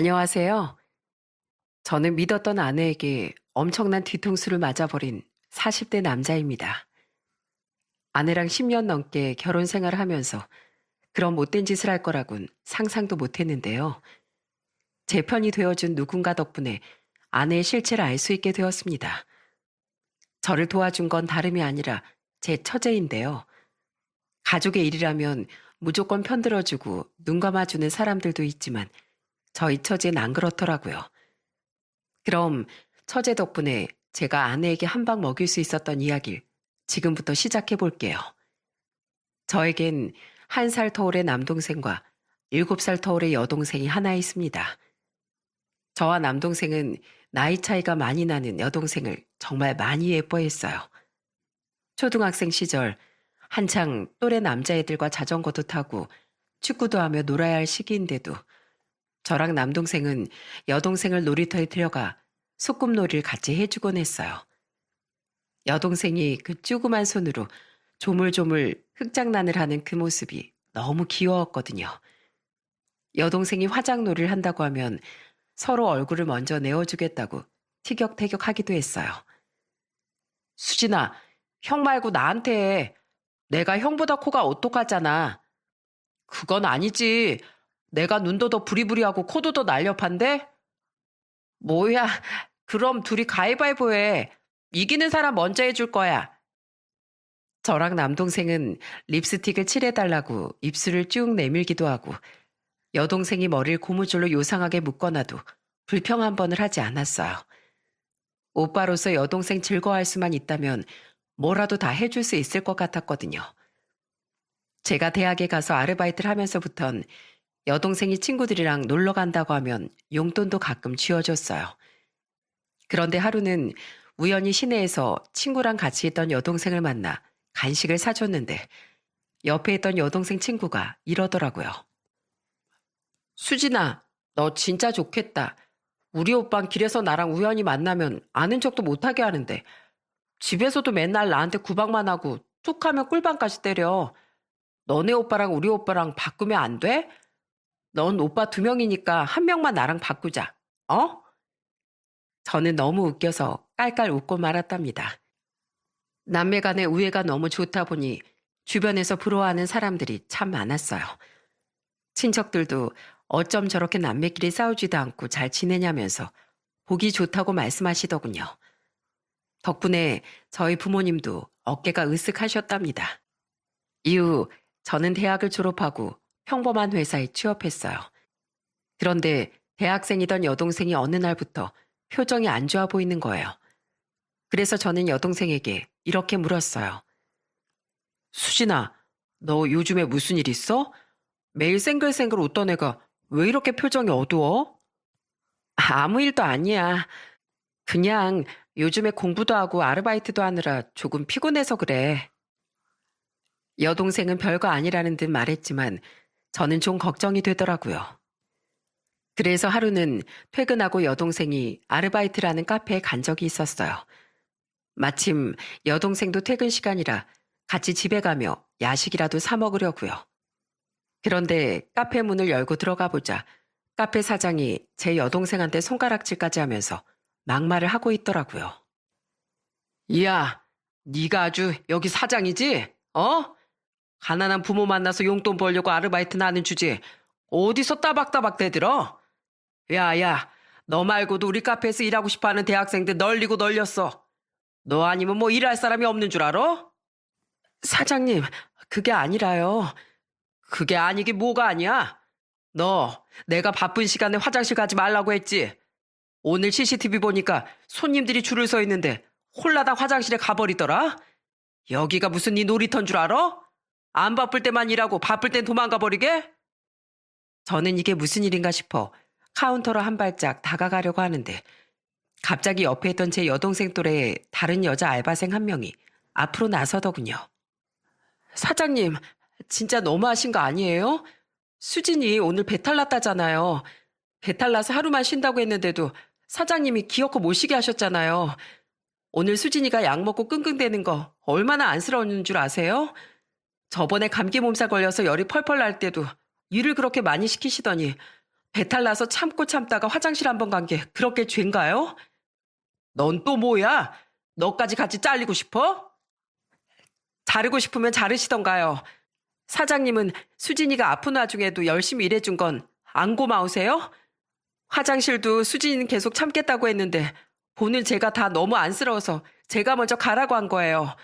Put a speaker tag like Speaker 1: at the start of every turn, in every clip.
Speaker 1: 안녕하세요. 저는 믿었던 아내에게 엄청난 뒤통수를 맞아버린 40대 남자입니다. 아내랑 10년 넘게 결혼 생활을 하면서 그런 못된 짓을 할 거라곤 상상도 못 했는데요. 제 편이 되어준 누군가 덕분에 아내의 실체를 알 수 있게 되었습니다. 저를 도와준 건 다름이 아니라 제 처제인데요. 가족의 일이라면 무조건 편들어주고 눈 감아주는 사람들도 있지만 저희 처제는 안 그렇더라고요. 그럼 처제 덕분에 제가 아내에게 한 방 먹일 수 있었던 이야기를 지금부터 시작해 볼게요. 저에겐 1살 터울의 남동생과 7살 터울의 여동생이 하나 있습니다. 저와 남동생은 나이 차이가 많이 나는 여동생을 정말 많이 예뻐했어요. 초등학생 시절 한창 또래 남자애들과 자전거도 타고 축구도 하며 놀아야 할 시기인데도 저랑 남동생은 여동생을 놀이터에 데려가 소꿉놀이를 같이 해주곤 했어요. 여동생이 그 쭈그만 손으로 조물조물 흙장난을 하는 그 모습이 너무 귀여웠거든요. 여동생이 화장놀이를 한다고 하면 서로 얼굴을 먼저 내어주겠다고 티격태격하기도 했어요. 수진아, 형 말고 나한테 해. 내가 형보다 코가 오똑하잖아. 그건 아니지. 내가 눈도 더 부리부리하고 코도 더 날렵한데? 뭐야, 그럼 둘이 가위바위보 해. 이기는 사람 먼저 해줄 거야. 저랑 남동생은 립스틱을 칠해달라고 입술을 쭉 내밀기도 하고 여동생이 머리를 고무줄로 요상하게 묶어놔도 불평 한 번을 하지 않았어요. 오빠로서 여동생 즐거워할 수만 있다면 뭐라도 다 해줄 수 있을 것 같았거든요. 제가 대학에 가서 아르바이트를 하면서부턴 여동생이 친구들이랑 놀러 간다고 하면 용돈도 가끔 쥐어줬어요. 그런데 하루는 우연히 시내에서 친구랑 같이 있던 여동생을 만나 간식을 사줬는데 옆에 있던 여동생 친구가 이러더라고요. 수진아, 너 진짜 좋겠다. 우리 오빤 길에서 나랑 우연히 만나면 아는 척도 못하게 하는데 집에서도 맨날 나한테 구박만 하고 툭 하면 꿀밤까지 때려. 너네 오빠랑 우리 오빠랑 바꾸면 안 돼? 넌 오빠 2명이니까 1명만 나랑 바꾸자. 어? 저는 너무 웃겨서 깔깔 웃고 말았답니다. 남매 간의 우애가 너무 좋다 보니 주변에서 부러워하는 사람들이 참 많았어요. 친척들도 어쩜 저렇게 남매끼리 싸우지도 않고 잘 지내냐면서 보기 좋다고 말씀하시더군요. 덕분에 저희 부모님도 어깨가 으쓱하셨답니다. 이후 저는 대학을 졸업하고 평범한 회사에 취업했어요. 그런데 대학생이던 여동생이 어느 날부터 표정이 안 좋아 보이는 거예요. 그래서 저는 여동생에게 이렇게 물었어요. 수진아, 너 요즘에 무슨 일 있어? 매일 쌩글쌩글 웃던 애가 왜 이렇게 표정이 어두워? 아무 일도 아니야. 그냥 요즘에 공부도 하고 아르바이트도 하느라 조금 피곤해서 그래. 여동생은 별거 아니라는 듯 말했지만 저는 좀 걱정이 되더라고요. 그래서 하루는 퇴근하고 여동생이 아르바이트라는 카페에 간 적이 있었어요. 마침 여동생도 퇴근 시간이라 같이 집에 가며 야식이라도 사 먹으려고요. 그런데 카페 문을 열고 들어가 보자 카페 사장이 제 여동생한테 손가락질까지 하면서 막말을 하고 있더라고요. 야, 네가 아주 여기 사장이지? 어? 가난한 부모 만나서 용돈 벌려고 아르바이트나 하는 주제에 어디서 따박따박 대들어? 야, 너 말고도 우리 카페에서 일하고 싶어하는 대학생들 널리고 널렸어. 너 아니면 뭐 일할 사람이 없는 줄 알아? 사장님, 그게 아니라요. 그게 아니긴 뭐가 아니야? 너 내가 바쁜 시간에 화장실 가지 말라고 했지? 오늘 CCTV 보니까 손님들이 줄을 서 있는데 홀라당 화장실에 가버리더라? 여기가 무슨 네 놀이터인 줄 알아? 안 바쁠 때만 일하고 바쁠 땐 도망가 버리게? 저는 이게 무슨 일인가 싶어 카운터로 한 발짝 다가가려고 하는데 갑자기 옆에 있던 제 여동생 또래의 다른 여자 알바생 한 명이 앞으로 나서더군요. 사장님, 진짜 너무하신 거 아니에요? 수진이 오늘 배탈 났다잖아요. 배탈 나서 하루만 쉰다고 했는데도 사장님이 기어코 모시게 하셨잖아요. 오늘 수진이가 약 먹고 끙끙대는 거 얼마나 안쓰러운 줄 아세요? 저번에 감기 몸살 걸려서 열이 펄펄 날 때도 일을 그렇게 많이 시키시더니 배탈 나서 참고 참다가 화장실 한 번 간 게 그렇게 죄인가요? 넌 또 뭐야? 너까지 같이 잘리고 싶어? 자르고 싶으면 자르시던가요. 사장님은 수진이가 아픈 와중에도 열심히 일해준 건 안 고마우세요? 화장실도 수진이는 계속 참겠다고 했는데 보는 제가 다 너무 안쓰러워서 제가 먼저 가라고 한 거예요.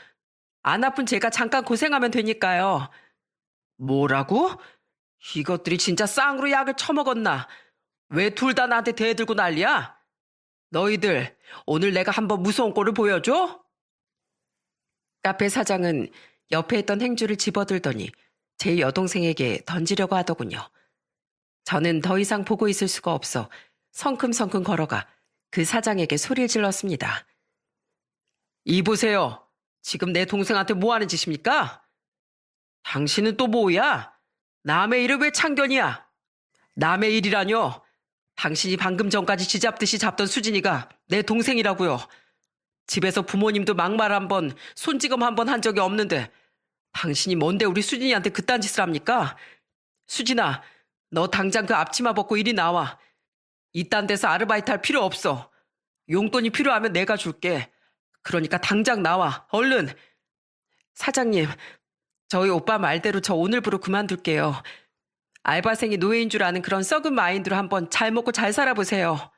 Speaker 1: 안 아픈 제가 잠깐 고생하면 되니까요. 뭐라고? 이것들이 진짜 쌍으로 약을 처먹었나? 왜 둘 다 나한테 대들고 난리야? 너희들 오늘 내가 한번 무서운 꼴을 보여줘? 카페 사장은 옆에 있던 행주를 집어들더니 제 여동생에게 던지려고 하더군요. 저는 더 이상 보고 있을 수가 없어 성큼성큼 걸어가 그 사장에게 소리를 질렀습니다. 이보세요. 지금 내 동생한테 뭐 하는 짓입니까? 당신은 또 뭐야? 남의 일을 왜 참견이야? 남의 일이라뇨? 당신이 방금 전까지 쥐잡듯이 잡던 수진이가 내 동생이라고요. 집에서 부모님도 막말 한 번, 손찌검 한 번 한 적이 없는데 당신이 뭔데 우리 수진이한테 그딴 짓을 합니까? 수진아, 너 당장 그 앞치마 벗고 이리 나와. 이딴 데서 아르바이트 할 필요 없어. 용돈이 필요하면 내가 줄게. 그러니까 당장 나와. 얼른. 사장님, 저희 오빠 말대로 저 오늘부로 그만둘게요. 알바생이 노예인 줄 아는 그런 썩은 마인드로 한번 잘 먹고 잘 살아보세요.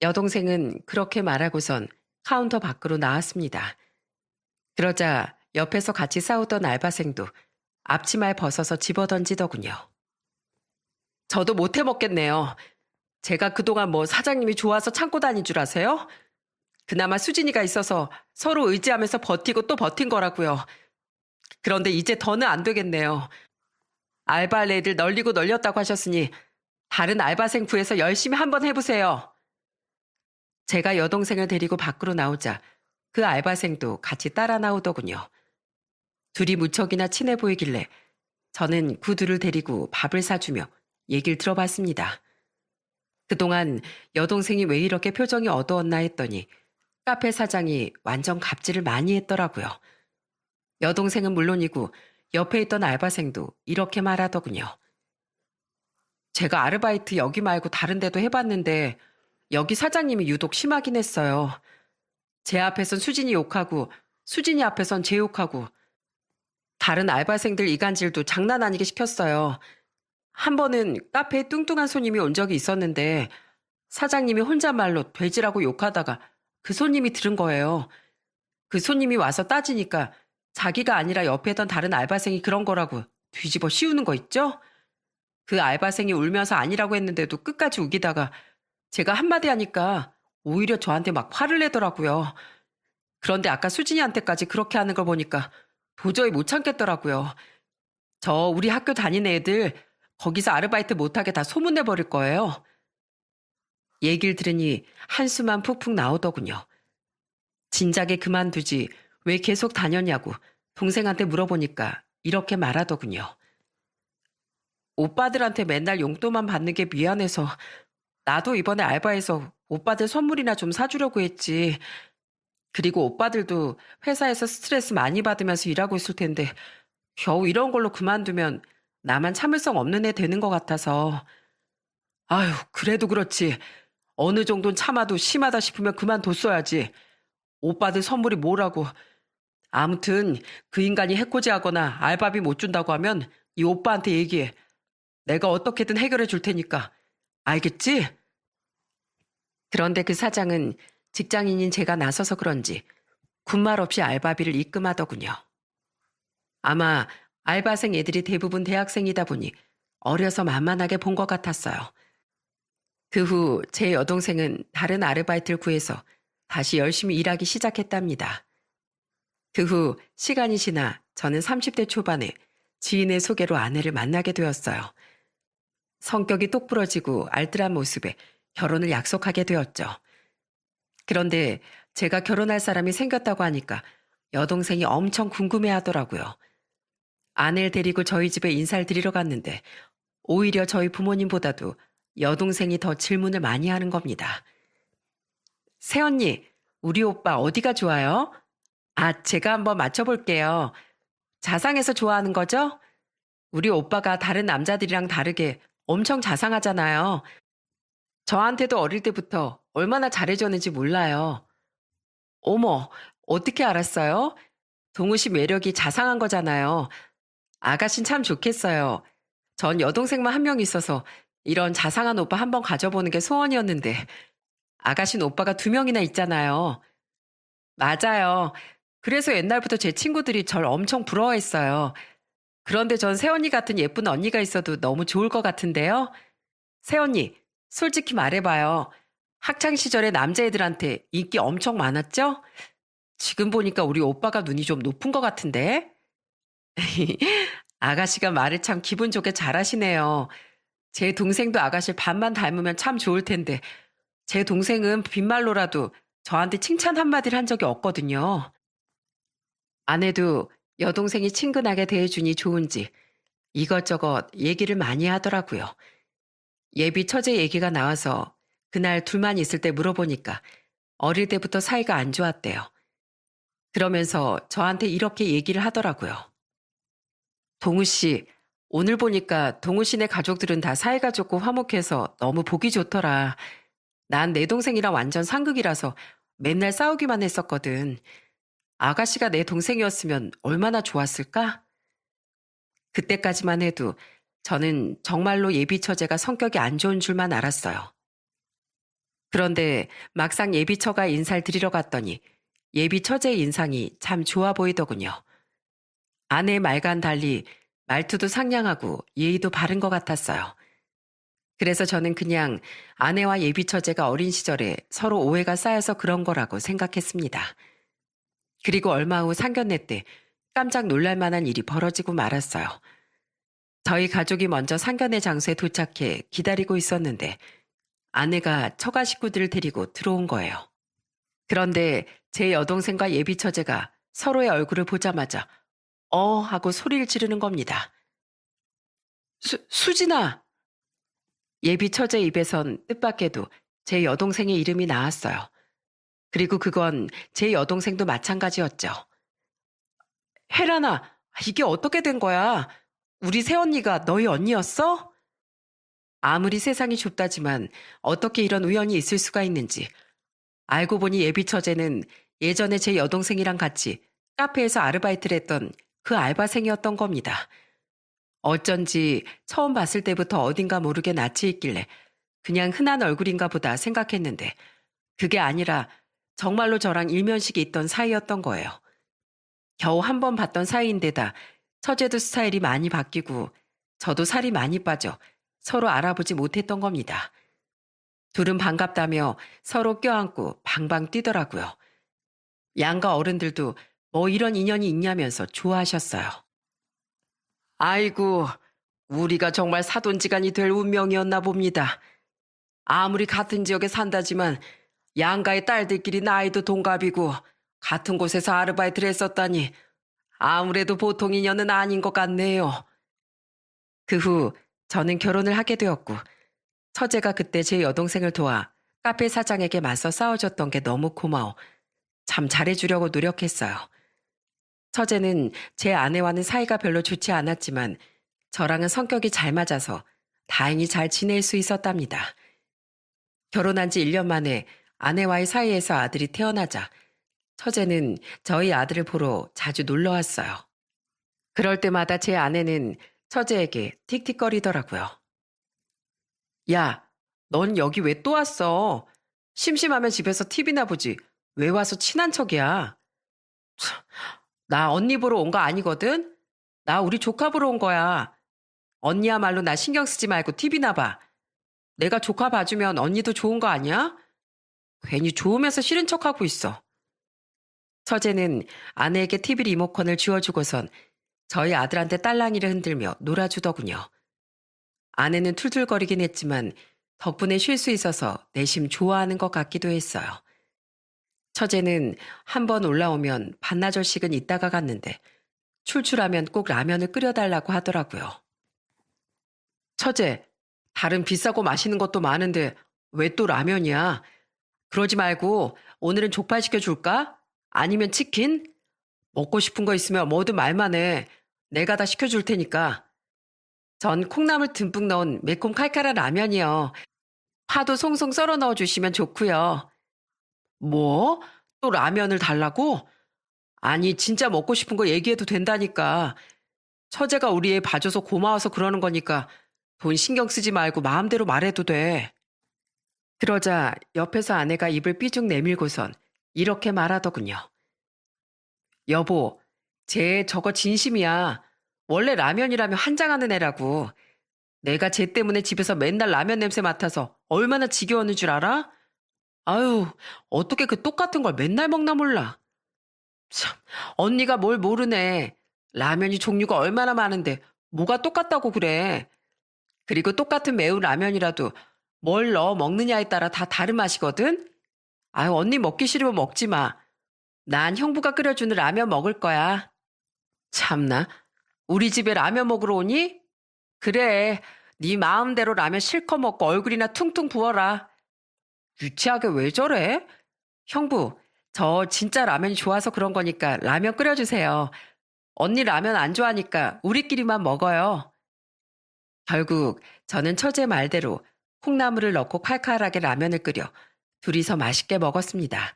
Speaker 1: 여동생은 그렇게 말하고선 카운터 밖으로 나왔습니다. 그러자 옆에서 같이 싸우던 알바생도 앞치마에 벗어서 집어던지더군요. 저도 못해 먹겠네요. 제가 그동안 뭐 사장님이 좋아서 참고 다닌 줄 아세요? 그나마 수진이가 있어서 서로 의지하면서 버티고 또 버틴 거라고요. 그런데 이제 더는 안 되겠네요. 알바할 애들 널리고 널렸다고 하셨으니 다른 알바생 구해서 열심히 한번 해보세요. 제가 여동생을 데리고 밖으로 나오자 그 알바생도 같이 따라 나오더군요. 둘이 무척이나 친해 보이길래 저는 그 둘을 데리고 밥을 사주며 얘기를 들어봤습니다. 그동안 여동생이 왜 이렇게 표정이 어두웠나 했더니 카페 사장이 완전 갑질을 많이 했더라고요. 여동생은 물론이고 옆에 있던 알바생도 이렇게 말하더군요. 제가 아르바이트 여기 말고 다른 데도 해봤는데 여기 사장님이 유독 심하긴 했어요. 제 앞에선 수진이 욕하고 수진이 앞에선 제 욕하고 다른 알바생들 이간질도 장난 아니게 시켰어요. 한 번은 카페에 뚱뚱한 손님이 온 적이 있었는데 사장님이 혼잣말로 돼지라고 욕하다가 그 손님이 들은 거예요. 그 손님이 와서 따지니까 자기가 아니라 옆에 있던 다른 알바생이 그런 거라고 뒤집어 씌우는 거 있죠? 그 알바생이 울면서 아니라고 했는데도 끝까지 우기다가 제가 한마디 하니까 오히려 저한테 막 화를 내더라고요. 그런데 아까 수진이한테까지 그렇게 하는 걸 보니까 도저히 못 참겠더라고요. 저 우리 학교 다니는 애들 거기서 아르바이트 못하게 다 소문내버릴 거예요. 얘기를 들으니 한숨만 푹푹 나오더군요. 진작에 그만두지 왜 계속 다녔냐고 동생한테 물어보니까 이렇게 말하더군요. 오빠들한테 맨날 용돈만 받는 게 미안해서 나도 이번에 알바해서 오빠들 선물이나 좀 사주려고 했지. 그리고 오빠들도 회사에서 스트레스 많이 받으면서 일하고 있을 텐데 겨우 이런 걸로 그만두면 나만 참을성 없는 애 되는 것 같아서. 아휴, 그래도 그렇지. 어느 정도는 참아도 심하다 싶으면 그만뒀어야지. 오빠들 선물이 뭐라고. 아무튼 그 인간이 해코지하거나 알바비 못 준다고 하면 이 오빠한테 얘기해. 내가 어떻게든 해결해 줄 테니까. 알겠지? 그런데 그 사장은 직장인인 제가 나서서 그런지 군말 없이 알바비를 입금하더군요. 아마 알바생 애들이 대부분 대학생이다 보니 어려서 만만하게 본 것 같았어요. 그 후 제 여동생은 다른 아르바이트를 구해서 다시 열심히 일하기 시작했답니다. 그 후 시간이 지나 저는 30대 초반에 지인의 소개로 아내를 만나게 되었어요. 성격이 똑부러지고 알뜰한 모습에 결혼을 약속하게 되었죠. 그런데 제가 결혼할 사람이 생겼다고 하니까 여동생이 엄청 궁금해하더라고요. 아내를 데리고 저희 집에 인사를 드리러 갔는데 오히려 저희 부모님보다도 여동생이 더 질문을 많이 하는 겁니다. 새언니, 우리 오빠 어디가 좋아요? 아, 제가 한번 맞춰볼게요. 자상해서 좋아하는 거죠? 우리 오빠가 다른 남자들이랑 다르게 엄청 자상하잖아요. 저한테도 어릴 때부터 얼마나 잘해줬는지 몰라요. 어머, 어떻게 알았어요? 동우 씨 매력이 자상한 거잖아요. 아가씨는 참 좋겠어요. 전 여동생만 한 명 있어서 이런 자상한 오빠 한번 가져보는 게 소원이었는데 아가씨는 오빠가 두 명이나 있잖아요. 맞아요. 그래서 옛날부터 제 친구들이 절 엄청 부러워했어요. 그런데 전 새언니 같은 예쁜 언니가 있어도 너무 좋을 것 같은데요. 새언니, 솔직히 말해봐요. 학창 시절에 남자애들한테 인기 엄청 많았죠? 지금 보니까 우리 오빠가 눈이 좀 높은 것 같은데? 아가씨가 말을 참 기분 좋게 잘하시네요. 제 동생도 아가씨를 반만 닮으면 참 좋을 텐데, 제 동생은 빈말로라도 저한테 칭찬 한마디를 한 적이 없거든요. 아내도 여동생이 친근하게 대해주니 좋은지 이것저것 얘기를 많이 하더라고요. 예비 처제 얘기가 나와서 그날 둘만 있을 때 물어보니까 어릴 때부터 사이가 안 좋았대요. 그러면서 저한테 이렇게 얘기를 하더라고요. 동우 씨, 오늘 보니까 동우 씨네 가족들은 다 사이가 좋고 화목해서 너무 보기 좋더라. 난 내 동생이랑 완전 상극이라서 맨날 싸우기만 했었거든. 아가씨가 내 동생이었으면 얼마나 좋았을까? 그때까지만 해도 저는 정말로 예비 처제가 성격이 안 좋은 줄만 알았어요. 그런데 막상 예비 처가 인사를 드리러 갔더니 예비 처제의 인상이 참 좋아 보이더군요. 아내의 말과는 달리 말투도 상냥하고 예의도 바른 것 같았어요. 그래서 저는 그냥 아내와 예비 처제가 어린 시절에 서로 오해가 쌓여서 그런 거라고 생각했습니다. 그리고 얼마 후 상견례 때 깜짝 놀랄 만한 일이 벌어지고 말았어요. 저희 가족이 먼저 상견례 장소에 도착해 기다리고 있었는데 아내가 처가 식구들을 데리고 들어온 거예요. 그런데 제 여동생과 예비 처제가 서로의 얼굴을 보자마자 하고 소리를 지르는 겁니다. 수진아! 예비 처제 입에선 뜻밖에도 제 여동생의 이름이 나왔어요. 그리고 그건 제 여동생도 마찬가지였죠. 혜란아, 이게 어떻게 된 거야? 우리 새언니가 너희 언니였어? 아무리 세상이 좁다지만 어떻게 이런 우연이 있을 수가 있는지. 알고 보니 예비 처제는 예전에 제 여동생이랑 같이 카페에서 아르바이트를 했던 그 알바생이었던 겁니다. 어쩐지 처음 봤을 때부터 어딘가 모르게 낯이 있길래 그냥 흔한 얼굴인가 보다 생각했는데 그게 아니라 정말로 저랑 일면식이 있던 사이였던 거예요. 겨우 한 번 봤던 사이인데다 처제도 스타일이 많이 바뀌고 저도 살이 많이 빠져 서로 알아보지 못했던 겁니다. 둘은 반갑다며 서로 껴안고 방방 뛰더라고요. 양가 어른들도 뭐 이런 인연이 있냐면서 좋아하셨어요. 아이고, 우리가 정말 사돈지간이 될 운명이었나 봅니다. 아무리 같은 지역에 산다지만 양가의 딸들끼리 나이도 동갑이고 같은 곳에서 아르바이트를 했었다니 아무래도 보통 인연은 아닌 것 같네요. 그 후 저는 결혼을 하게 되었고 처제가 그때 제 여동생을 도와 카페 사장에게 맞서 싸워줬던 게 너무 고마워 참 잘해주려고 노력했어요. 처제는 제 아내와는 사이가 별로 좋지 않았지만 저랑은 성격이 잘 맞아서 다행히 잘 지낼 수 있었답니다. 결혼한 지 1년 만에 아내와의 사이에서 아들이 태어나자 처제는 저희 아들을 보러 자주 놀러 왔어요. 그럴 때마다 제 아내는 처제에게 틱틱거리더라고요. 야, 넌 여기 왜 또 왔어? 심심하면 집에서 TV나 보지. 왜 와서 친한 척이야? 참, 나 언니 보러 온 거 아니거든? 나 우리 조카 보러 온 거야. 언니야말로 나 신경 쓰지 말고 TV나 봐. 내가 조카 봐주면 언니도 좋은 거 아니야? 괜히 좋으면서 싫은 척하고 있어. 처제는 아내에게 TV 리모컨을 쥐어주고선 저희 아들한테 딸랑이를 흔들며 놀아주더군요. 아내는 툴툴거리긴 했지만 덕분에 쉴 수 있어서 내심 좋아하는 것 같기도 했어요. 처제는 한 번 올라오면 반나절씩은 있다가 갔는데 출출하면 꼭 라면을 끓여달라고 하더라고요. 처제, 다른 비싸고 맛있는 것도 많은데 왜 또 라면이야? 그러지 말고 오늘은 족발 시켜줄까? 아니면 치킨? 먹고 싶은 거 있으면 뭐든 말만 해. 내가 다 시켜줄 테니까. 전 콩나물 듬뿍 넣은 매콤 칼칼한 라면이요. 파도 송송 썰어 넣어주시면 좋고요. 뭐? 또 라면을 달라고? 아니, 진짜 먹고 싶은 거 얘기해도 된다니까. 처제가 우리 애 봐줘서 고마워서 그러는 거니까 돈 신경 쓰지 말고 마음대로 말해도 돼. 그러자 옆에서 아내가 입을 삐죽 내밀고선 이렇게 말하더군요. 여보, 쟤 저거 진심이야. 원래 라면이라면 한장하는 애라고. 내가 쟤 때문에 집에서 맨날 라면 냄새 맡아서 얼마나 지겨웠는 줄 알아? 아유, 어떻게 그 똑같은 걸 맨날 먹나 몰라. 참, 언니가 뭘 모르네. 라면이 종류가 얼마나 많은데 뭐가 똑같다고 그래. 그리고 똑같은 매운 라면이라도 뭘 넣어 먹느냐에 따라 다 다른 맛이거든? 아유, 언니 먹기 싫으면 먹지 마. 난 형부가 끓여주는 라면 먹을 거야. 참나, 우리 집에 라면 먹으러 오니? 그래, 네 마음대로 라면 실컷 먹고 얼굴이나 퉁퉁 부어라. 유치하게 왜 저래? 형부, 저 진짜 라면이 좋아서 그런 거니까 라면 끓여주세요. 언니 라면 안 좋아하니까 우리끼리만 먹어요. 결국 저는 처제 말대로 콩나물을 넣고 칼칼하게 라면을 끓여 둘이서 맛있게 먹었습니다.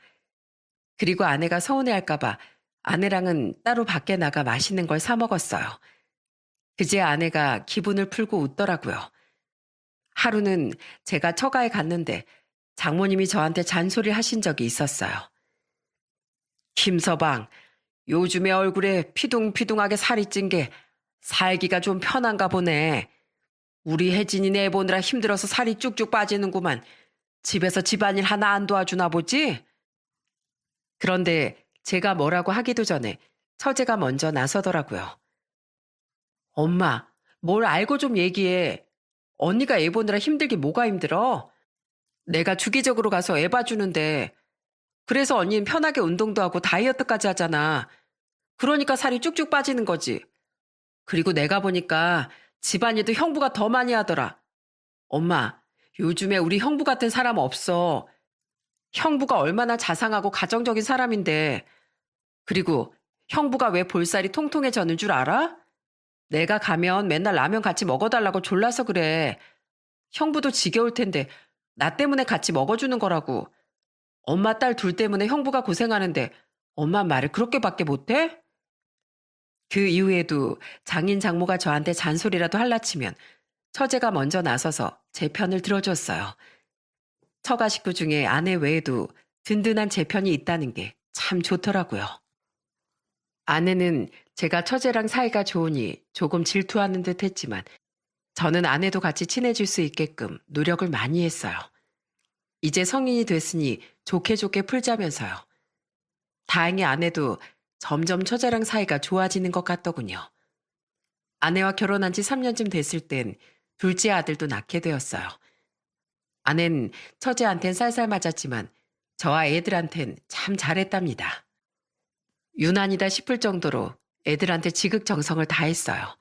Speaker 1: 그리고 아내가 서운해할까봐 아내랑은 따로 밖에 나가 맛있는 걸 사 먹었어요. 그제 아내가 기분을 풀고 웃더라고요. 하루는 제가 처가에 갔는데 장모님이 저한테 잔소리 하신 적이 있었어요. 김서방, 요즘에 얼굴에 피둥피둥하게 살이 찐 게 살기가 좀 편한가 보네. 우리 혜진이네 보느라 힘들어서 살이 쭉쭉 빠지는구만. 집에서 집안일 하나 안 도와주나 보지? 그런데 제가 뭐라고 하기도 전에 처제가 먼저 나서더라고요. 엄마, 뭘 알고 좀 얘기해. 언니가 애 보느라 힘들게 뭐가 힘들어? 내가 주기적으로 가서 애 봐주는데 그래서 언니는 편하게 운동도 하고 다이어트까지 하잖아. 그러니까 살이 쭉쭉 빠지는 거지. 그리고 내가 보니까 집안일도 형부가 더 많이 하더라. 엄마, 요즘에 우리 형부 같은 사람 없어. 형부가 얼마나 자상하고 가정적인 사람인데. 그리고 형부가 왜 볼살이 통통해졌는 줄 알아? 내가 가면 맨날 라면 같이 먹어달라고 졸라서 그래. 형부도 지겨울 텐데 나 때문에 같이 먹어주는 거라고. 엄마 딸 둘 때문에 형부가 고생하는데 엄마 말을 그렇게밖에 못해? 그 이후에도 장인 장모가 저한테 잔소리라도 할라치면 처제가 먼저 나서서 제 편을 들어줬어요. 처가 식구 중에 아내 외에도 든든한 제 편이 있다는 게 참 좋더라고요. 아내는 제가 처제랑 사이가 좋으니 조금 질투하는 듯 했지만 저는 아내도 같이 친해질 수 있게끔 노력을 많이 했어요. 이제 성인이 됐으니 좋게 좋게 풀자면서요. 다행히 아내도 점점 처제랑 사이가 좋아지는 것 같더군요. 아내와 결혼한 지 3년쯤 됐을 땐 둘째 아들도 낳게 되었어요. 아내는 처제한텐 살살 맞았지만 저와 애들한텐 참 잘했답니다. 유난이다 싶을 정도로 애들한테 지극정성을 다했어요.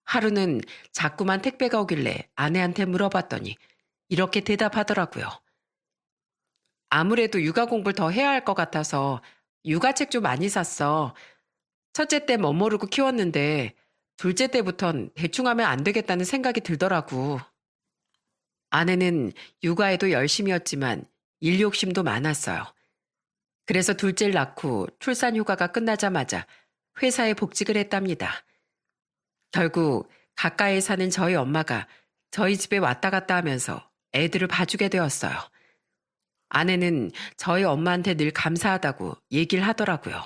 Speaker 1: 하루는 자꾸만 택배가 오길래 아내한테 물어봤더니 이렇게 대답하더라고요. 아무래도 육아 공부를 더 해야 할 것 같아서 육아책 좀 많이 샀어. 첫째 때 멋모르고 키웠는데 둘째 때부턴 대충 하면 안 되겠다는 생각이 들더라고. 아내는 육아에도 열심이었지만 일 욕심도 많았어요. 그래서 둘째를 낳고 출산 휴가가 끝나자마자 회사에 복직을 했답니다. 결국 가까이에 사는 저희 엄마가 저희 집에 왔다 갔다 하면서 애들을 봐주게 되었어요. 아내는 저희 엄마한테 늘 감사하다고 얘기를 하더라고요.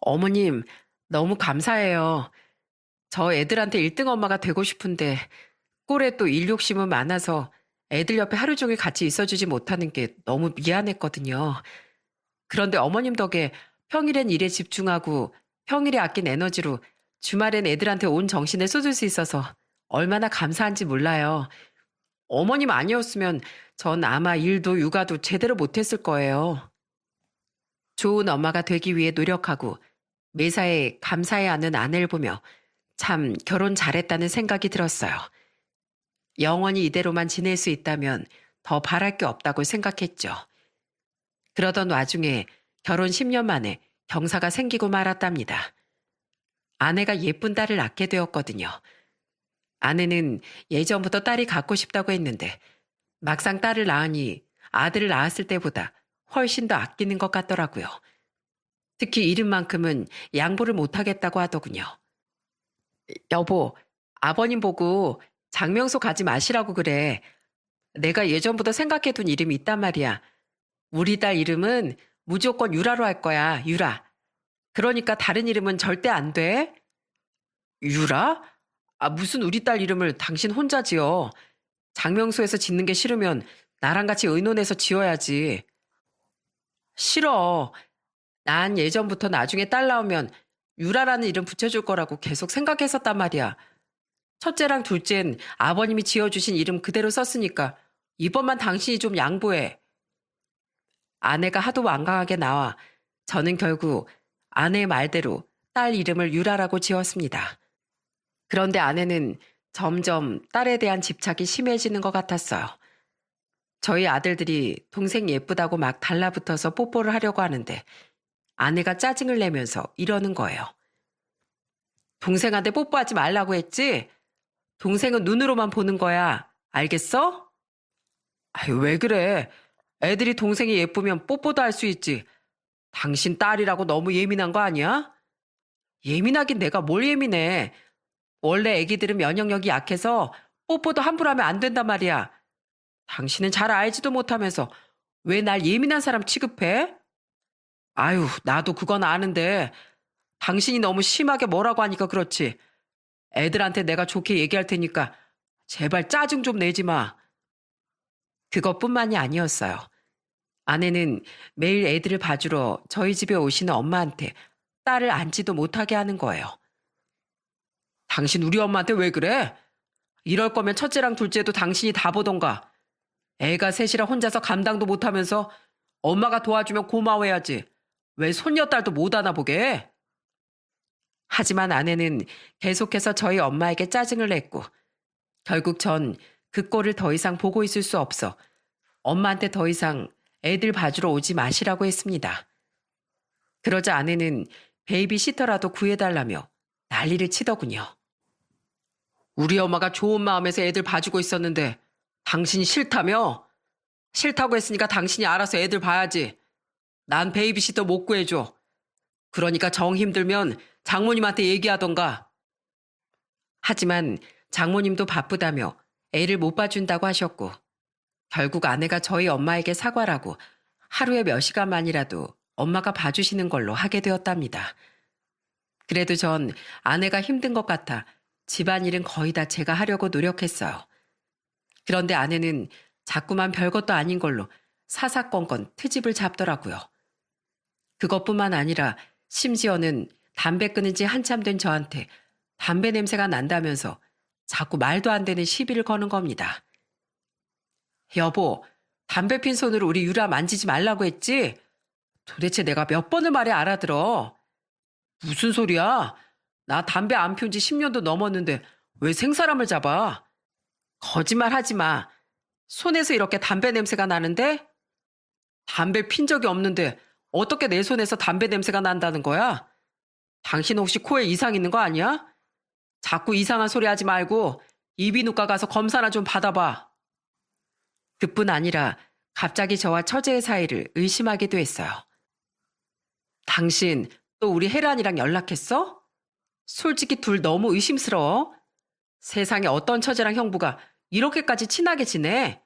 Speaker 1: 어머님, 너무 감사해요. 저 애들한테 1등 엄마가 되고 싶은데 꼴에 또 일 욕심은 많아서 애들 옆에 하루 종일 같이 있어주지 못하는 게 너무 미안했거든요. 그런데 어머님 덕에 평일엔 일에 집중하고 평일에 아낀 에너지로 주말엔 애들한테 온 정신을 쏟을 수 있어서 얼마나 감사한지 몰라요. 어머님 아니었으면 전 아마 일도 육아도 제대로 못했을 거예요. 좋은 엄마가 되기 위해 노력하고 매사에 감사해 하는 아내를 보며 참 결혼 잘했다는 생각이 들었어요. 영원히 이대로만 지낼 수 있다면 더 바랄 게 없다고 생각했죠. 그러던 와중에 결혼 10년 만에 경사가 생기고 말았답니다. 아내가 예쁜 딸을 낳게 되었거든요. 아내는 예전부터 딸이 갖고 싶다고 했는데 막상 딸을 낳으니 아들을 낳았을 때보다 훨씬 더 아끼는 것 같더라고요. 특히 이름만큼은 양보를 못하겠다고 하더군요. 여보, 아버님 보고 장명소 가지 마시라고 그래. 내가 예전부터 생각해둔 이름이 있단 말이야. 우리 딸 이름은 무조건 유라로 할 거야, 유라. 그러니까 다른 이름은 절대 안 돼. 유라? 아, 무슨 우리 딸 이름을 당신 혼자 지어. 장명소에서 짓는 게 싫으면 나랑 같이 의논해서 지어야지. 싫어. 난 예전부터 나중에 딸 나오면 유라라는 이름 붙여줄 거라고 계속 생각했었단 말이야. 첫째랑 둘째는 아버님이 지어주신 이름 그대로 썼으니까 이번만 당신이 좀 양보해. 아내가 하도 완강하게 나와 저는 결국 아내의 말대로 딸 이름을 유라라고 지었습니다. 그런데 아내는 점점 딸에 대한 집착이 심해지는 것 같았어요. 저희 아들들이 동생 예쁘다고 막 달라붙어서 뽀뽀를 하려고 하는데 아내가 짜증을 내면서 이러는 거예요. 동생한테 뽀뽀하지 말라고 했지? 동생은 눈으로만 보는 거야. 알겠어? 아유, 왜 그래? 애들이 동생이 예쁘면 뽀뽀도 할 수 있지. 당신 딸이라고 너무 예민한 거 아니야? 예민하긴 내가 뭘 예민해. 원래 애기들은 면역력이 약해서 뽀뽀도 함부로 하면 안 된단 말이야. 당신은 잘 알지도 못하면서 왜 날 예민한 사람 취급해? 아유, 나도 그건 아는데 당신이 너무 심하게 뭐라고 하니까 그렇지. 애들한테 내가 좋게 얘기할 테니까 제발 짜증 좀 내지 마. 그것뿐만이 아니었어요. 아내는 매일 애들을 봐주러 저희 집에 오시는 엄마한테 딸을 앉지도 못하게 하는 거예요. 당신 우리 엄마한테 왜 그래? 이럴 거면 첫째랑 둘째도 당신이 다 보던가. 애가 셋이라 혼자서 감당도 못하면서 엄마가 도와주면 고마워해야지. 왜 손녀딸도 못 안아보게 해? 하지만 아내는 계속해서 저희 엄마에게 짜증을 냈고 결국 전 그 꼴을 더 이상 보고 있을 수 없어 엄마한테 더 이상 애들 봐주러 오지 마시라고 했습니다. 그러자 아내는 베이비시터라도 구해달라며 난리를 치더군요. 우리 엄마가 좋은 마음에서 애들 봐주고 있었는데 당신이 싫다며? 싫다고 했으니까 당신이 알아서 애들 봐야지. 난 베이비시터 못 구해줘. 그러니까 정 힘들면 장모님한테 얘기하던가. 하지만 장모님도 바쁘다며 애를 못 봐준다고 하셨고 결국 아내가 저희 엄마에게 사과라고 하루에 몇 시간만이라도 엄마가 봐주시는 걸로 하게 되었답니다. 그래도 전 아내가 힘든 것 같아 집안일은 거의 다 제가 하려고 노력했어요. 그런데 아내는 자꾸만 별것도 아닌 걸로 사사건건 트집을 잡더라고요. 그것뿐만 아니라 심지어는 담배 끊은 지 한참 된 저한테 담배 냄새가 난다면서 자꾸 말도 안 되는 시비를 거는 겁니다. 여보, 담배 핀 손으로 우리 유라 만지지 말라고 했지? 도대체 내가 몇 번을 말해 알아들어? 무슨 소리야? 나 담배 안 피운 지 10년도 넘었는데 왜 생사람을 잡아? 거짓말 하지 마. 손에서 이렇게 담배 냄새가 나는데? 담배 핀 적이 없는데 어떻게 내 손에서 담배 냄새가 난다는 거야? 당신 혹시 코에 이상 있는 거 아니야? 자꾸 이상한 소리 하지 말고 이비인후과 가서 검사나 좀 받아봐. 그뿐 아니라 갑자기 저와 처제의 사이를 의심하기도 했어요. 당신 또 우리 혜란이랑 연락했어? 솔직히 둘 너무 의심스러워. 세상에 어떤 처제랑 형부가 이렇게까지 친하게 지내?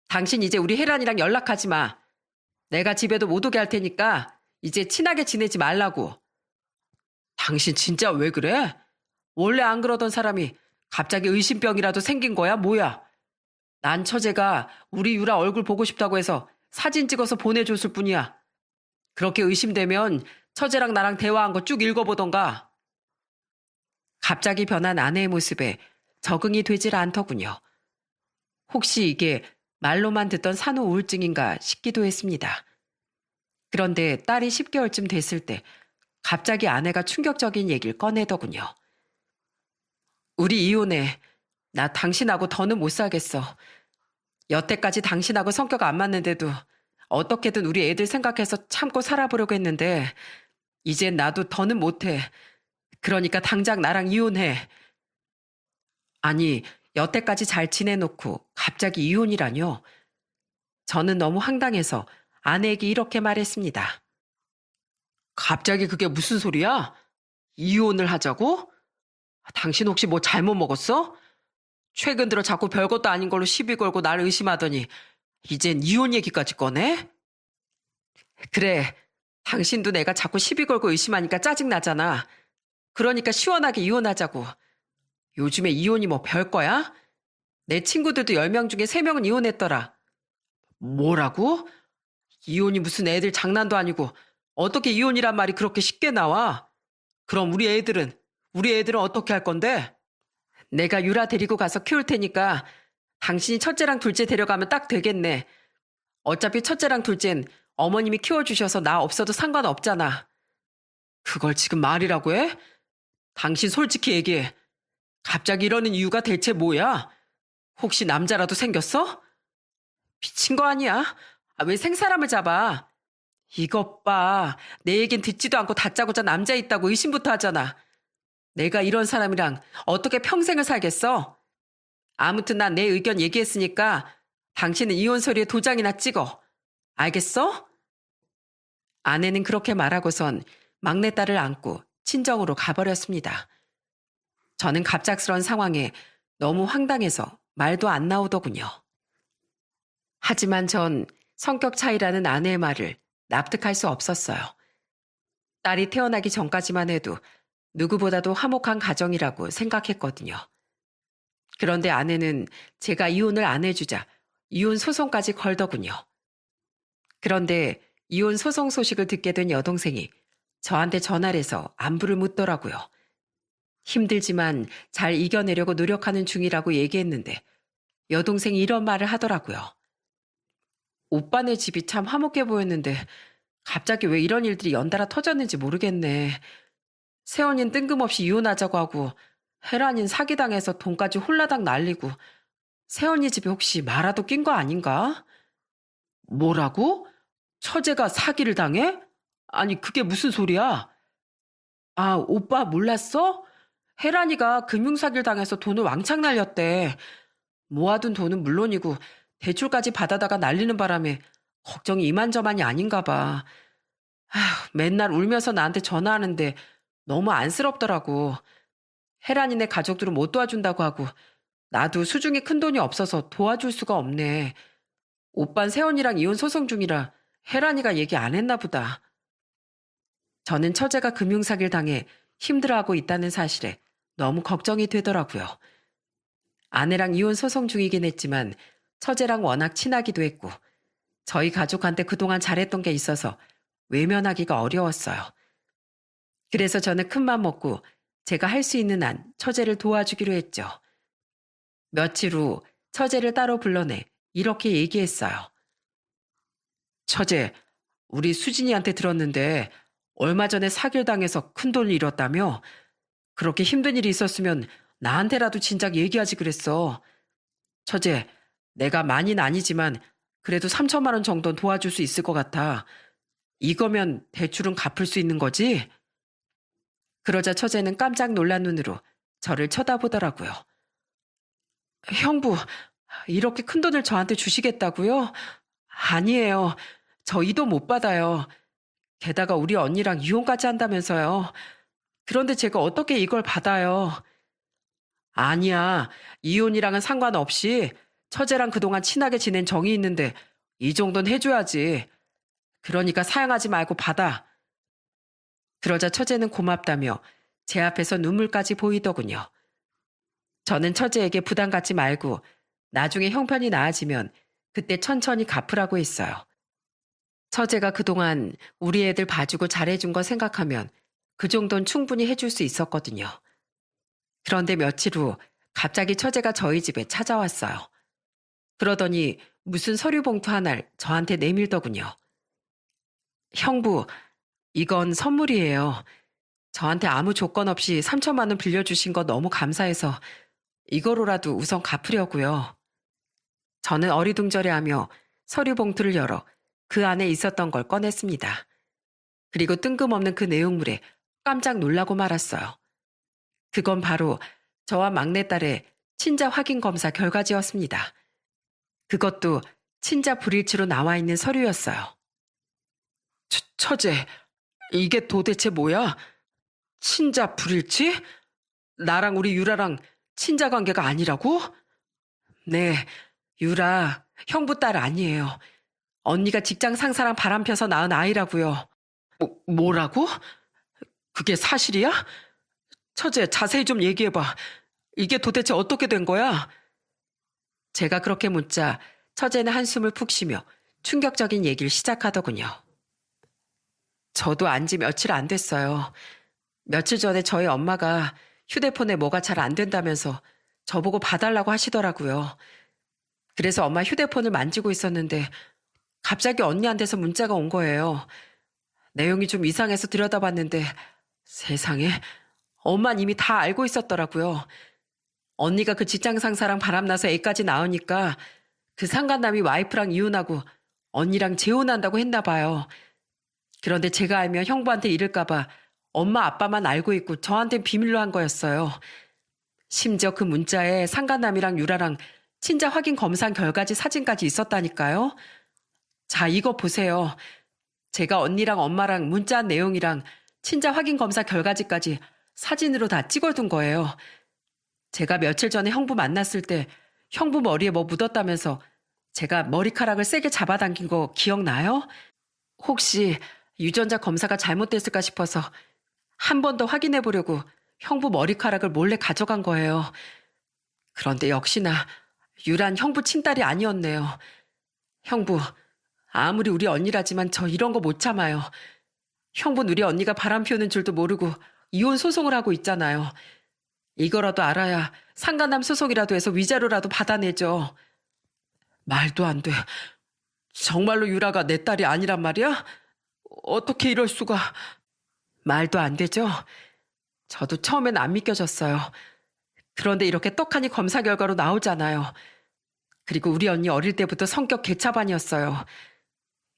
Speaker 1: 당신 이제 우리 혜란이랑 연락하지 마. 내가 집에도 못 오게 할 테니까 이제 친하게 지내지 말라고. 당신 진짜 왜 그래? 원래 안 그러던 사람이 갑자기 의심병이라도 생긴 거야, 뭐야? 난 처제가 우리 유라 얼굴 보고 싶다고 해서 사진 찍어서 보내줬을 뿐이야. 그렇게 의심되면 처제랑 나랑 대화한 거 쭉 읽어보던가. 갑자기 변한 아내의 모습에 적응이 되질 않더군요. 혹시 이게 말로만 듣던 산후 우울증인가 싶기도 했습니다. 그런데 딸이 10개월쯤 됐을 때 갑자기 아내가 충격적인 얘기를 꺼내더군요. 우리 이혼해. 나 당신하고 더는 못 살겠어. 여태까지 당신하고 성격 안 맞는데도 어떻게든 우리 애들 생각해서 참고 살아보려고 했는데 이젠 나도 더는 못해. 그러니까 당장 나랑 이혼해. 아니, 여태까지 잘 지내놓고 갑자기 이혼이라뇨? 저는 너무 황당해서 아내에게 이렇게 말했습니다. 갑자기 그게 무슨 소리야? 이혼을 하자고? 당신 혹시 뭐 잘못 먹었어? 최근 들어 자꾸 별것도 아닌 걸로 시비 걸고 날 의심하더니 이젠 이혼 얘기까지 꺼내? 그래, 당신도 내가 자꾸 시비 걸고 의심하니까 짜증나잖아. 그러니까 시원하게 이혼하자고. 요즘에 이혼이 뭐 별거야? 내 친구들도 10명 중에 3명은 이혼했더라. 뭐라고? 이혼이 무슨 애들 장난도 아니고 어떻게 이혼이란 말이 그렇게 쉽게 나와? 그럼 우리 애들은 어떻게 할 건데? 내가 유라 데리고 가서 키울 테니까 당신이 첫째랑 둘째 데려가면 딱 되겠네. 어차피 첫째랑 둘째는 어머님이 키워주셔서 나 없어도 상관없잖아. 그걸 지금 말이라고 해? 당신 솔직히 얘기해. 갑자기 이러는 이유가 대체 뭐야? 혹시 남자라도 생겼어? 미친 거 아니야? 왜 생사람을 잡아? 이것 봐. 내 얘긴 듣지도 않고 다짜고짜 남자 있다고 의심부터 하잖아. 내가 이런 사람이랑 어떻게 평생을 살겠어? 아무튼 난 내 의견 얘기했으니까 당신은 이혼 서류에 도장이나 찍어. 알겠어? 아내는 그렇게 말하고선 막내딸을 안고 친정으로 가버렸습니다. 저는 갑작스런 상황에 너무 황당해서 말도 안 나오더군요. 하지만 전 성격 차이라는 아내의 말을 납득할 수 없었어요. 딸이 태어나기 전까지만 해도 누구보다도 화목한 가정이라고 생각했거든요. 그런데 아내는 제가 이혼을 안 해주자 이혼 소송까지 걸더군요. 그런데 이혼 소송 소식을 듣게 된 여동생이 저한테 전화를 해서 안부를 묻더라고요. 힘들지만 잘 이겨내려고 노력하는 중이라고 얘기했는데 여동생이 이런 말을 하더라고요. 오빠네 집이 참 화목해 보였는데 갑자기 왜 이런 일들이 연달아 터졌는지 모르겠네. 세연이는 뜬금없이 이혼하자고 하고 혜란이는 사기당해서 돈까지 홀라당 날리고 세연이 집에 혹시 마라도 낀 거 아닌가? 뭐라고? 처제가 사기를 당해? 아니 그게 무슨 소리야? 아 오빠 몰랐어? 혜란이가 금융사기를 당해서 돈을 왕창 날렸대. 모아둔 돈은 물론이고 대출까지 받아다가 날리는 바람에 걱정이 이만저만이 아닌가 봐. 아휴, 맨날 울면서 나한테 전화하는데 너무 안쓰럽더라고. 혜란이네 가족들은 못 도와준다고 하고 나도 수중에 큰 돈이 없어서 도와줄 수가 없네. 오빤 세연이랑 이혼 소송 중이라 혜란이가 얘기 안 했나 보다. 저는 처제가 금융사기를 당해 힘들어하고 있다는 사실에 너무 걱정이 되더라고요. 아내랑 이혼 소송 중이긴 했지만 처제랑 워낙 친하기도 했고 저희 가족한테 그동안 잘했던 게 있어서 외면하기가 어려웠어요. 그래서 저는 큰맘 먹고 제가 할 수 있는 한 처제를 도와주기로 했죠. 며칠 후 처제를 따로 불러내 이렇게 얘기했어요. 처제, 우리 수진이한테 들었는데 얼마 전에 사기를 당해서 큰 돈을 잃었다며? 그렇게 힘든 일이 있었으면 나한테라도 진작 얘기하지 그랬어. 처제, 내가 많이는 아니지만 그래도 3천만 원 정도는 도와줄 수 있을 것 같아. 이거면 대출은 갚을 수 있는 거지? 그러자 처제는 깜짝 놀란 눈으로 저를 쳐다보더라고요. 형부, 이렇게 큰 돈을 저한테 주시겠다고요? 아니에요. 저 이 돈 못 받아요. 게다가 우리 언니랑 이혼까지 한다면서요. 그런데 제가 어떻게 이걸 받아요? 아니야. 이혼이랑은 상관없이 처제랑 그동안 친하게 지낸 정이 있는데 이 정도는 해줘야지. 그러니까 사양하지 말고 받아. 그러자 처제는 고맙다며 제 앞에서 눈물까지 보이더군요. 저는 처제에게 부담 갖지 말고 나중에 형편이 나아지면 그때 천천히 갚으라고 했어요. 처제가 그동안 우리 애들 봐주고 잘해준 거 생각하면 그 정도는 충분히 해줄 수 있었거든요. 그런데 며칠 후 갑자기 처제가 저희 집에 찾아왔어요. 그러더니 무슨 서류 봉투 하나를 저한테 내밀더군요. 형부, 이건 선물이에요. 저한테 아무 조건 없이 3천만 원 빌려주신 거 너무 감사해서 이거로라도 우선 갚으려고요. 저는 어리둥절해하며 서류 봉투를 열어 그 안에 있었던 걸 꺼냈습니다. 그리고 뜬금없는 그 내용물에 깜짝 놀라고 말았어요. 그건 바로 저와 막내딸의 친자 확인 검사 결과지였습니다. 그것도 친자 불일치로 나와 있는 서류였어요. 처제, 이게 도대체 뭐야? 친자 불일치? 나랑 우리 유라랑 친자 관계가 아니라고? 네, 유라 형부 딸 아니에요. 언니가 직장 상사랑 바람 펴서 낳은 아이라고요. 뭐라고? 그게 사실이야? 처제, 자세히 좀 얘기해봐. 이게 도대체 어떻게 된 거야? 제가 그렇게 묻자 처제는 한숨을 푹 쉬며 충격적인 얘기를 시작하더군요. 저도 안 지 며칠 안 됐어요. 며칠 전에 저희 엄마가 휴대폰에 뭐가 잘 안 된다면서 저보고 봐달라고 하시더라고요. 그래서 엄마 휴대폰을 만지고 있었는데 갑자기 언니한테서 문자가 온 거예요. 내용이 좀 이상해서 들여다봤는데 세상에, 엄마는 이미 다 알고 있었더라고요. 언니가 그 직장 상사랑 바람나서 애까지 낳으니까 그 상간남이 와이프랑 이혼하고 언니랑 재혼한다고 했나 봐요. 그런데 제가 알면 형부한테 이를까봐 엄마 아빠만 알고 있고 저한텐 비밀로 한 거였어요. 심지어 그 문자에 상간남이랑 유라랑 친자 확인 검사 결과지 사진까지 있었다니까요. 자, 이거 보세요. 제가 언니랑 엄마랑 문자한 내용이랑 친자 확인 검사 결과지까지 사진으로 다 찍어둔 거예요. 제가 며칠 전에 형부 만났을 때 형부 머리에 뭐 묻었다면서 제가 머리카락을 세게 잡아당긴 거 기억나요? 혹시 유전자 검사가 잘못됐을까 싶어서 한 번 더 확인해 보려고 형부 머리카락을 몰래 가져간 거예요. 그런데 역시나 유란 형부 친딸이 아니었네요. 형부, 아무리 우리 언니라지만 저 이런 거 못 참아요. 형부는 우리 언니가 바람 피우는 줄도 모르고 이혼 소송을 하고 있잖아요. 이거라도 알아야 상간남 소송이라도 해서 위자료라도 받아내죠. 말도 안 돼. 정말로 유라가 내 딸이 아니란 말이야? 어떻게 이럴 수가. 말도 안 되죠? 저도 처음엔 안 믿겨졌어요. 그런데 이렇게 떡하니 검사 결과로 나오잖아요. 그리고 우리 언니 어릴 때부터 성격 개차반이었어요.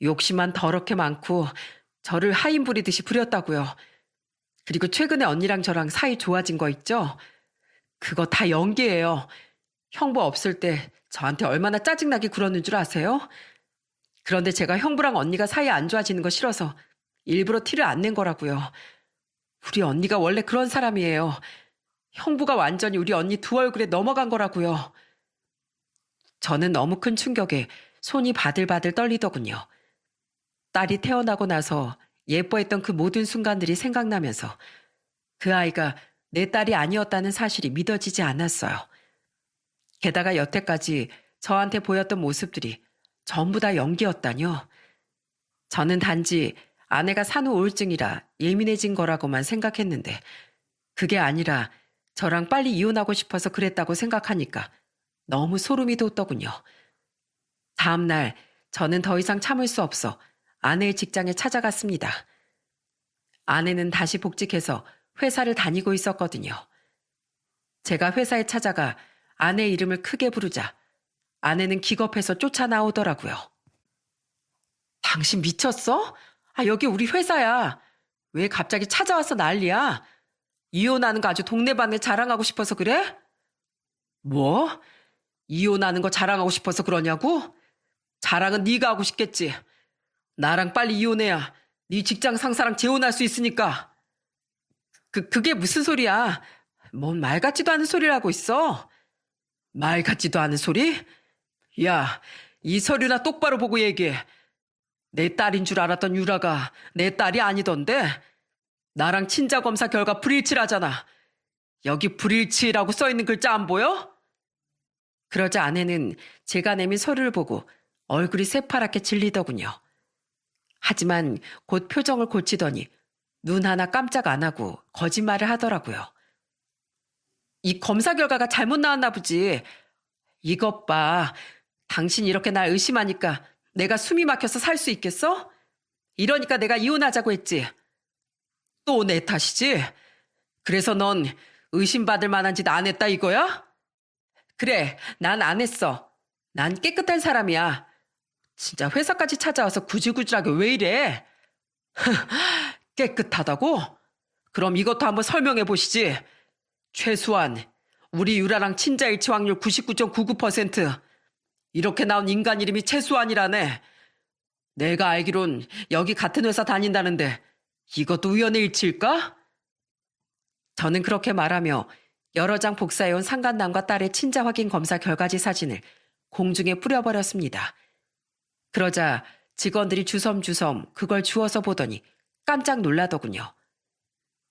Speaker 1: 욕심만 더럽게 많고 저를 하인 부리듯이 부렸다고요. 그리고 최근에 언니랑 저랑 사이 좋아진 거 있죠? 그거 다 연기예요. 형부 없을 때 저한테 얼마나 짜증나게 굴었는 줄 아세요? 그런데 제가 형부랑 언니가 사이 안 좋아지는 거 싫어서 일부러 티를 안 낸 거라고요. 우리 언니가 원래 그런 사람이에요. 형부가 완전히 우리 언니 두 얼굴에 넘어간 거라고요. 저는 너무 큰 충격에 손이 바들바들 떨리더군요. 딸이 태어나고 나서 예뻐했던 그 모든 순간들이 생각나면서 그 아이가 내 딸이 아니었다는 사실이 믿어지지 않았어요. 게다가 여태까지 저한테 보였던 모습들이 전부 다 연기였다뇨. 저는 단지 아내가 산후 우울증이라 예민해진 거라고만 생각했는데 그게 아니라 저랑 빨리 이혼하고 싶어서 그랬다고 생각하니까 너무 소름이 돋더군요. 다음 날 저는 더 이상 참을 수 없어 아내의 직장에 찾아갔습니다. 아내는 다시 복직해서 회사를 다니고 있었거든요. 제가 회사에 찾아가 아내의 이름을 크게 부르자 아내는 기겁해서 쫓아나오더라고요. 당신 미쳤어? 여기 우리 회사야. 왜 갑자기 찾아와서 난리야? 이혼하는 거 아주 동네방네 자랑하고 싶어서 그래? 뭐? 이혼하는 거 자랑하고 싶어서 그러냐고? 자랑은 네가 하고 싶겠지. 나랑 빨리 이혼해야 네 직장 상사랑 재혼할 수 있으니까. 그게 무슨 소리야? 뭔 말 같지도 않은 소리를 하고 있어. 말 같지도 않은 소리? 야, 이 서류나 똑바로 보고 얘기해. 내 딸인 줄 알았던 유라가 내 딸이 아니던데 나랑 친자 검사 결과 불일치라잖아. 여기 불일치라고 써있는 글자 안 보여? 그러자 아내는 제가 내민 서류를 보고 얼굴이 새파랗게 질리더군요. 하지만 곧 표정을 고치더니 눈 하나 깜짝 안 하고 거짓말을 하더라고요. 이 검사 결과가 잘못 나왔나 보지. 이것 봐. 당신 이렇게 날 의심하니까 내가 숨이 막혀서 살 수 있겠어? 이러니까 내가 이혼하자고 했지. 또 내 탓이지? 그래서 넌 의심받을 만한 짓 안 했다 이거야? 그래, 난 안 했어. 난 깨끗한 사람이야. 진짜 회사까지 찾아와서 구질구질하게 왜 이래? 깨끗하다고? 그럼 이것도 한번 설명해 보시지. 최소한 우리 유라랑 친자 일치 확률 99.99%. 이렇게 나온 인간 이름이 최수환이라네. 내가 알기론 여기 같은 회사 다닌다는데 이것도 우연의 일치일까? 저는 그렇게 말하며 여러 장 복사해온 상간남과 딸의 친자 확인 검사 결과지 사진을 공중에 뿌려버렸습니다. 그러자 직원들이 주섬주섬 그걸 주워서 보더니 깜짝 놀라더군요.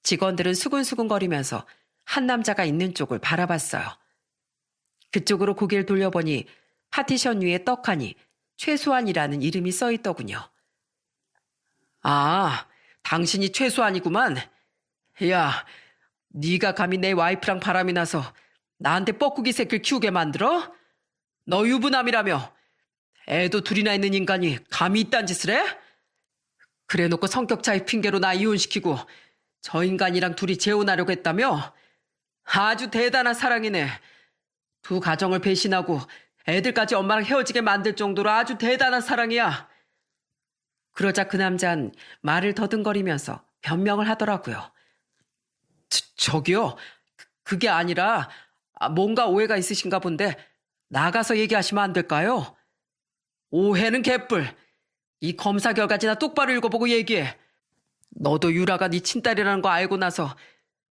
Speaker 1: 직원들은 수근수근거리면서 한 남자가 있는 쪽을 바라봤어요. 그쪽으로 고개를 돌려보니 파티션 위에 떡하니 최수환이라는 이름이 써있더군요. 아, 당신이 최수환이구만. 야, 네가 감히 내 와이프랑 바람이 나서 나한테 뻐꾸기 새끼를 키우게 만들어? 너 유부남이라며 애도 둘이나 있는 인간이 감히 이딴 짓을 해? 그래놓고 성격 차이 핑계로 나 이혼시키고 저 인간이랑 둘이 재혼하려고 했다며? 아주 대단한 사랑이네. 두 가정을 배신하고 애들까지 엄마랑 헤어지게 만들 정도로 아주 대단한 사랑이야. 그러자 그 남잔 말을 더듬거리면서 변명을 하더라고요. 저기요. 그게 아니라 뭔가 오해가 있으신가 본데 나가서 얘기하시면 안 될까요? 오해는 개뿔. 이 검사 결과지나 똑바로 읽어보고 얘기해. 너도 유라가 네 친딸이라는 거 알고 나서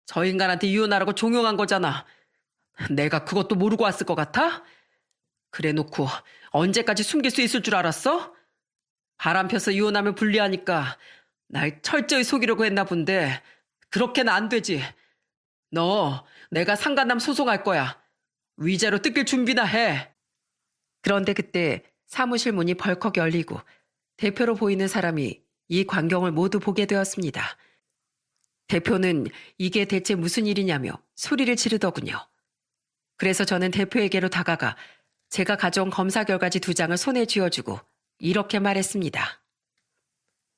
Speaker 1: 저 인간한테 이혼하라고 종용한 거잖아. 내가 그것도 모르고 왔을 것 같아? 그래놓고 언제까지 숨길 수 있을 줄 알았어? 바람 펴서 이혼하면 불리하니까 날 철저히 속이려고 했나 본데 그렇게는 안 되지. 너 내가 상간남 소송할 거야. 위자료 뜯길 준비나 해. 그런데 그때 사무실 문이 벌컥 열리고 대표로 보이는 사람이 이 광경을 모두 보게 되었습니다. 대표는 이게 대체 무슨 일이냐며 소리를 지르더군요. 그래서 저는 대표에게로 다가가 제가 가져온 검사 결과지 2장을 손에 쥐어주고 이렇게 말했습니다.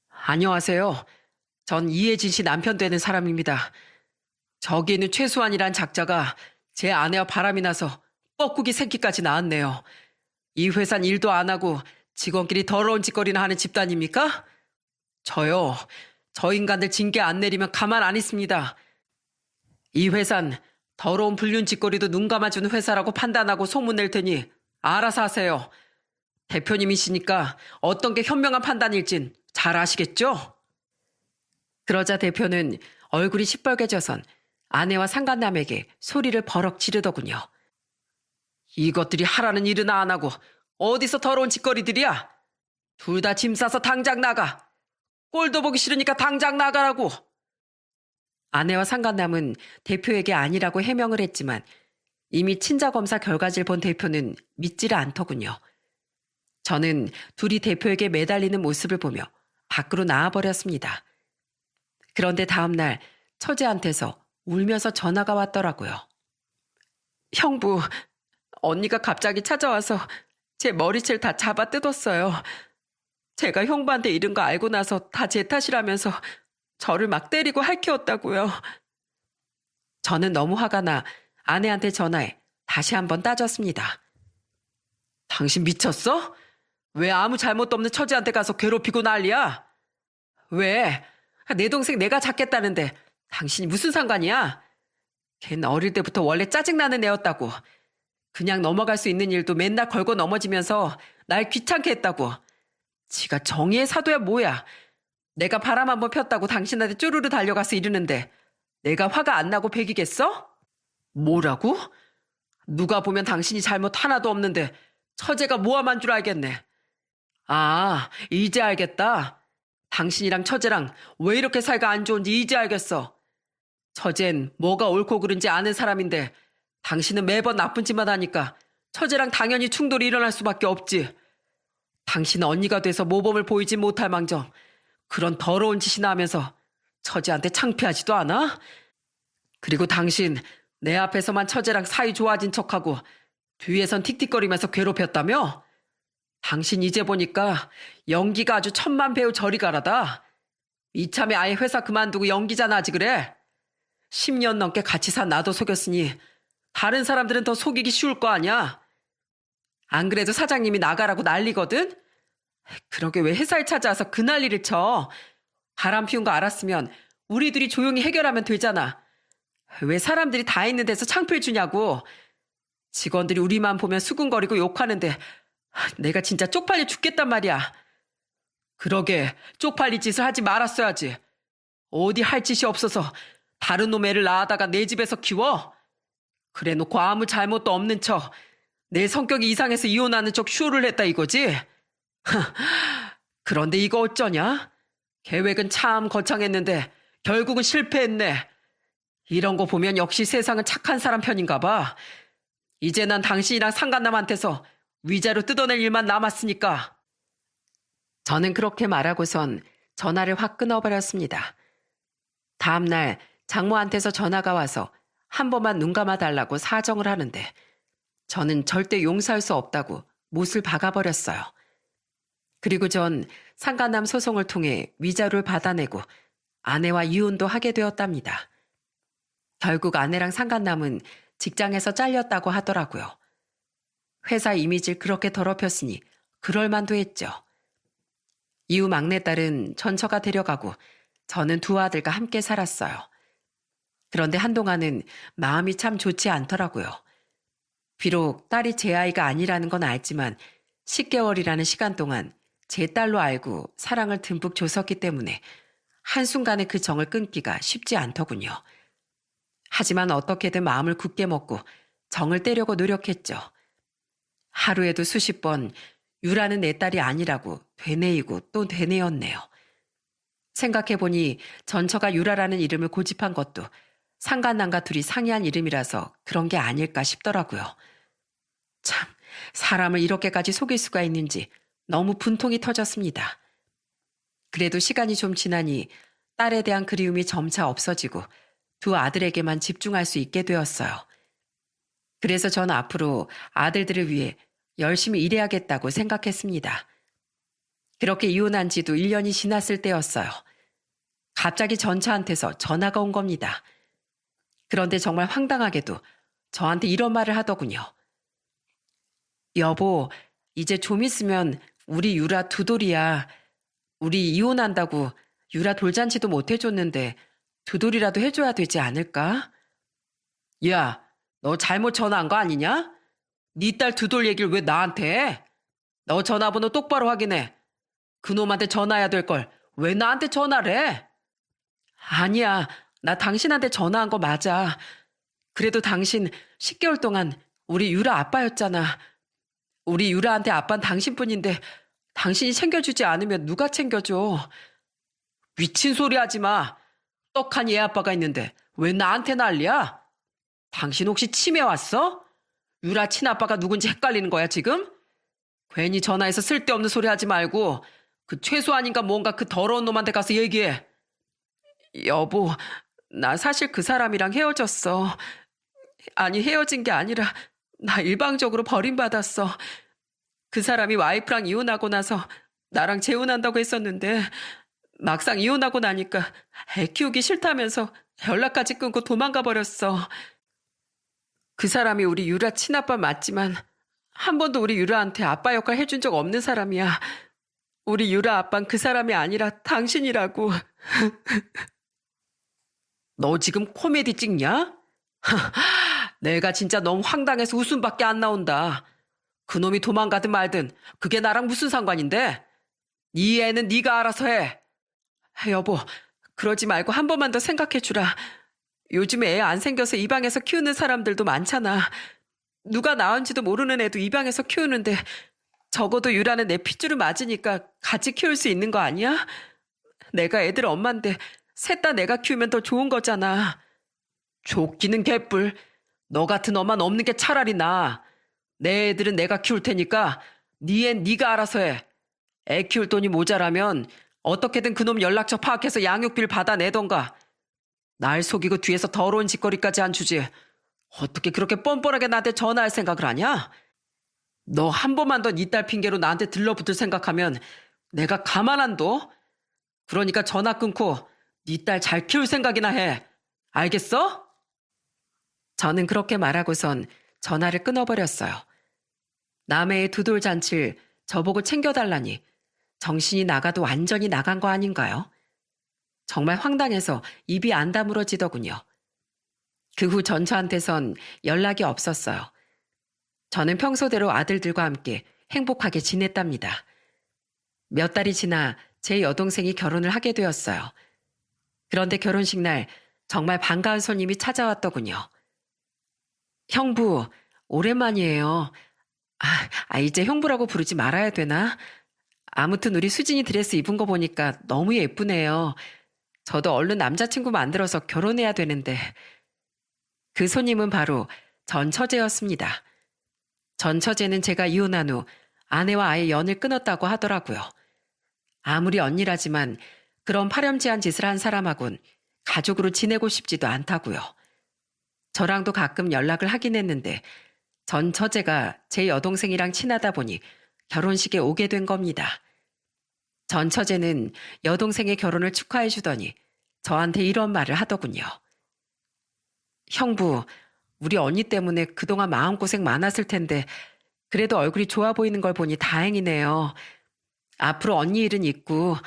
Speaker 1: 안녕하세요. 전 이혜진 씨 남편 되는 사람입니다. 저기 있는 최수환이란 작자가 제 아내와 바람이 나서 뻐꾸기 새끼까지 낳았네요. 이 회사는 일도 안 하고 직원끼리 더러운 짓거리나 하는 집단입니까? 저요. 저 인간들 징계 안 내리면 가만 안 있습니다. 이 회사는 더러운 불륜 짓거리도 눈 감아주는 회사라고 판단하고 소문낼 테니 알아서 하세요. 대표님이시니까 어떤 게 현명한 판단일진 잘 아시겠죠? 그러자 대표는 얼굴이 시뻘개져선 아내와 상간남에게 소리를 버럭 지르더군요. 이것들이 하라는 일은 안 하고 어디서 더러운 짓거리들이야? 둘 다 짐 싸서 당장 나가. 꼴도 보기 싫으니까 당장 나가라고. 아내와 상간남은 대표에게 아니라고 해명을 했지만 이미 친자검사 결과지를 본 대표는 믿지를 않더군요. 저는 둘이 대표에게 매달리는 모습을 보며 밖으로 나와버렸습니다. 그런데 다음날 처제한테서 울면서 전화가 왔더라고요. 형부, 언니가 갑자기 찾아와서 제 머리채를 다 잡아 뜯었어요. 제가 형부한테 이른 거 알고 나서 다 제 탓이라면서 저를 막 때리고 할퀴었다고요. 저는 너무 화가 나 아내한테 전화해 다시 한번 따졌습니다. 당신 미쳤어? 왜 아무 잘못도 없는 처제한테 가서 괴롭히고 난리야? 왜? 내 동생 내가 잡겠다는데 당신이 무슨 상관이야? 걘 어릴 때부터 원래 짜증나는 애였다고. 그냥 넘어갈 수 있는 일도 맨날 걸고 넘어지면서 날 귀찮게 했다고. 지가 정의의 사도야 뭐야. 내가 바람 한번 폈다고 당신한테 쪼르르 달려가서 이러는데 내가 화가 안 나고 배기겠어? 뭐라고? 누가 보면 당신이 잘못 하나도 없는데 처제가 모함한 줄 알겠네. 아, 이제 알겠다. 당신이랑 처제랑 왜 이렇게 사이가 안 좋은지 이제 알겠어. 처젠 뭐가 옳고 그른지 아는 사람인데 당신은 매번 나쁜 짓만 하니까 처제랑 당연히 충돌이 일어날 수밖에 없지. 당신은 언니가 돼서 모범을 보이지 못할 망정 그런 더러운 짓이나 하면서 처제한테 창피하지도 않아? 그리고 당신 내 앞에서만 처제랑 사이 좋아진 척하고 뒤에선 틱틱거리면서 괴롭혔다며? 당신 이제 보니까 연기가 아주 천만 배우 저리 가라다. 이참에 아예 회사 그만두고 연기자나 하지 그래. 10년 넘게 같이 산 나도 속였으니 다른 사람들은 더 속이기 쉬울 거 아니야. 안 그래도 사장님이 나가라고 난리거든? 그러게 왜 회사에 찾아와서 그 난리를 쳐. 바람 피운 거 알았으면 우리 둘이 조용히 해결하면 되잖아. 왜 사람들이 다 있는 데서 창피해 주냐고. 직원들이 우리만 보면 수군거리고 욕하는데 내가 진짜 쪽팔려 죽겠단 말이야. 그러게 쪽팔릴 짓을 하지 말았어야지. 어디 할 짓이 없어서 다른 놈 애를 낳아다가 내 집에서 키워? 그래놓고 아무 잘못도 없는 척 내 성격이 이상해서 이혼하는 척 쇼를 했다 이거지? 그런데 이거 어쩌냐? 계획은 참 거창했는데 결국은 실패했네. 이런 거 보면 역시 세상은 착한 사람 편인가 봐. 이제 난 당신이랑 상간남한테서 위자료 뜯어낼 일만 남았으니까. 저는 그렇게 말하고선 전화를 확 끊어버렸습니다. 다음날 장모한테서 전화가 와서 한 번만 눈 감아달라고 사정을 하는데 저는 절대 용서할 수 없다고 못을 박아버렸어요. 그리고 전 상간남 소송을 통해 위자료를 받아내고 아내와 이혼도 하게 되었답니다. 결국 아내랑 상간남은 직장에서 잘렸다고 하더라고요. 회사 이미지를 그렇게 더럽혔으니 그럴 만도 했죠. 이후 막내딸은 전처가 데려가고 저는 두 아들과 함께 살았어요. 그런데 한동안은 마음이 참 좋지 않더라고요. 비록 딸이 제 아이가 아니라는 건 알지만 10개월이라는 시간 동안 제 딸로 알고 사랑을 듬뿍 줬었기 때문에 한순간에 그 정을 끊기가 쉽지 않더군요. 하지만 어떻게든 마음을 굳게 먹고 정을 떼려고 노력했죠. 하루에도 수십 번 유라는 내 딸이 아니라고 되뇌이고 또 되뇌었네요. 생각해보니 전처가 유라라는 이름을 고집한 것도 상간남과 둘이 상의한 이름이라서 그런 게 아닐까 싶더라고요. 참, 사람을 이렇게까지 속일 수가 있는지 너무 분통이 터졌습니다. 그래도 시간이 좀 지나니 딸에 대한 그리움이 점차 없어지고 두 아들에게만 집중할 수 있게 되었어요. 그래서 전 앞으로 아들들을 위해 열심히 일해야겠다고 생각했습니다. 그렇게 이혼한 지도 1년이 지났을 때였어요. 갑자기 전처한테서 전화가 온 겁니다. 그런데 정말 황당하게도 저한테 이런 말을 하더군요. 여보, 이제 좀 있으면 우리 유라 두 돌이야. 우리 이혼한다고 유라 돌잔치도 못 해줬는데 두 돌이라도 해줘야 되지 않을까? 야, 너 잘못 전화한 거 아니냐? 네 딸 두 돌 얘기를 왜 나한테 해? 너 전화번호 똑바로 확인해. 그놈한테 전화해야 될 걸 왜 나한테 전화를 해? 아니야, 나 당신한테 전화한 거 맞아. 그래도 당신 10개월 동안 우리 유라 아빠였잖아. 우리 유라한테 아빠는 당신뿐인데 당신이 챙겨주지 않으면 누가 챙겨줘? 미친 소리 하지 마. 떡한 얘 아빠가 있는데 왜 나한테 난리야? 당신 혹시 치매 왔어? 유라 친아빠가 누군지 헷갈리는 거야 지금? 괜히 전화해서 쓸데없는 소리 하지 말고 그 최소한인가 뭔가 그 더러운 놈한테 가서 얘기해. 여보, 나 사실 그 사람이랑 헤어졌어. 아니 헤어진 게 아니라 나 일방적으로 버림받았어. 그 사람이 와이프랑 이혼하고 나서 나랑 재혼한다고 했었는데 막상 이혼하고 나니까 애 키우기 싫다면서 연락까지 끊고 도망가 버렸어. 그 사람이 우리 유라 친아빠 맞지만 한 번도 우리 유라한테 아빠 역할 해준 적 없는 사람이야. 우리 유라 아빠는 그 사람이 아니라 당신이라고. 너 지금 코미디 찍냐? 내가 진짜 너무 황당해서 웃음밖에 안 나온다. 그놈이 도망가든 말든 그게 나랑 무슨 상관인데? 네 애는 네가 알아서 해. 여보, 그러지 말고 한 번만 더 생각해 주라. 요즘에 애 안 생겨서 입양해서 키우는 사람들도 많잖아. 누가 낳은지도 모르는 애도 입양해서 키우는데 적어도 유라는 내 핏줄을 맞으니까 같이 키울 수 있는 거 아니야? 내가 애들 엄마인데 셋 다 내가 키우면 더 좋은 거잖아. 좋기는 개뿔. 너 같은 엄마는 없는 게 차라리 나아. 내 애들은 내가 키울 테니까 네 앤 네가 알아서 해. 애 키울 돈이 모자라면 어떻게든 그놈 연락처 파악해서 양육비를 받아내던가. 날 속이고 뒤에서 더러운 짓거리까지 안 주지. 어떻게 그렇게 뻔뻔하게 나한테 전화할 생각을 하냐? 너 한 번만 더 네 딸 핑계로 나한테 들러붙을 생각하면 내가 가만 안 둬? 그러니까 전화 끊고 네 딸 잘 키울 생각이나 해. 알겠어? 저는 그렇게 말하고선 전화를 끊어버렸어요. 남의 두돌 잔치를 저보고 챙겨달라니 정신이 나가도 완전히 나간 거 아닌가요? 정말 황당해서 입이 안 다물어지더군요. 그 후 전처한테선 연락이 없었어요. 저는 평소대로 아들들과 함께 행복하게 지냈답니다. 몇 달이 지나 제 여동생이 결혼을 하게 되었어요. 그런데 결혼식 날 정말 반가운 손님이 찾아왔더군요. 형부, 오랜만이에요. 이제 형부라고 부르지 말아야 되나? 아무튼 우리 수진이 드레스 입은 거 보니까 너무 예쁘네요. 저도 얼른 남자친구 만들어서 결혼해야 되는데. 그 손님은 바로 전 처제였습니다. 전 처제는 제가 이혼한 후 아내와 아예 연을 끊었다고 하더라고요. 아무리 언니라지만 그런 파렴치한 짓을 한 사람하곤 가족으로 지내고 싶지도 않다고요. 저랑도 가끔 연락을 하긴 했는데 전 처제가 제 여동생이랑 친하다 보니 결혼식에 오게 된 겁니다. 전 처제는 여동생의 결혼을 축하해 주더니 저한테 이런 말을 하더군요. 형부, 우리 언니 때문에 그동안 마음고생 많았을 텐데 그래도 얼굴이 좋아 보이는 걸 보니 다행이네요. 앞으로 언니 일은 있고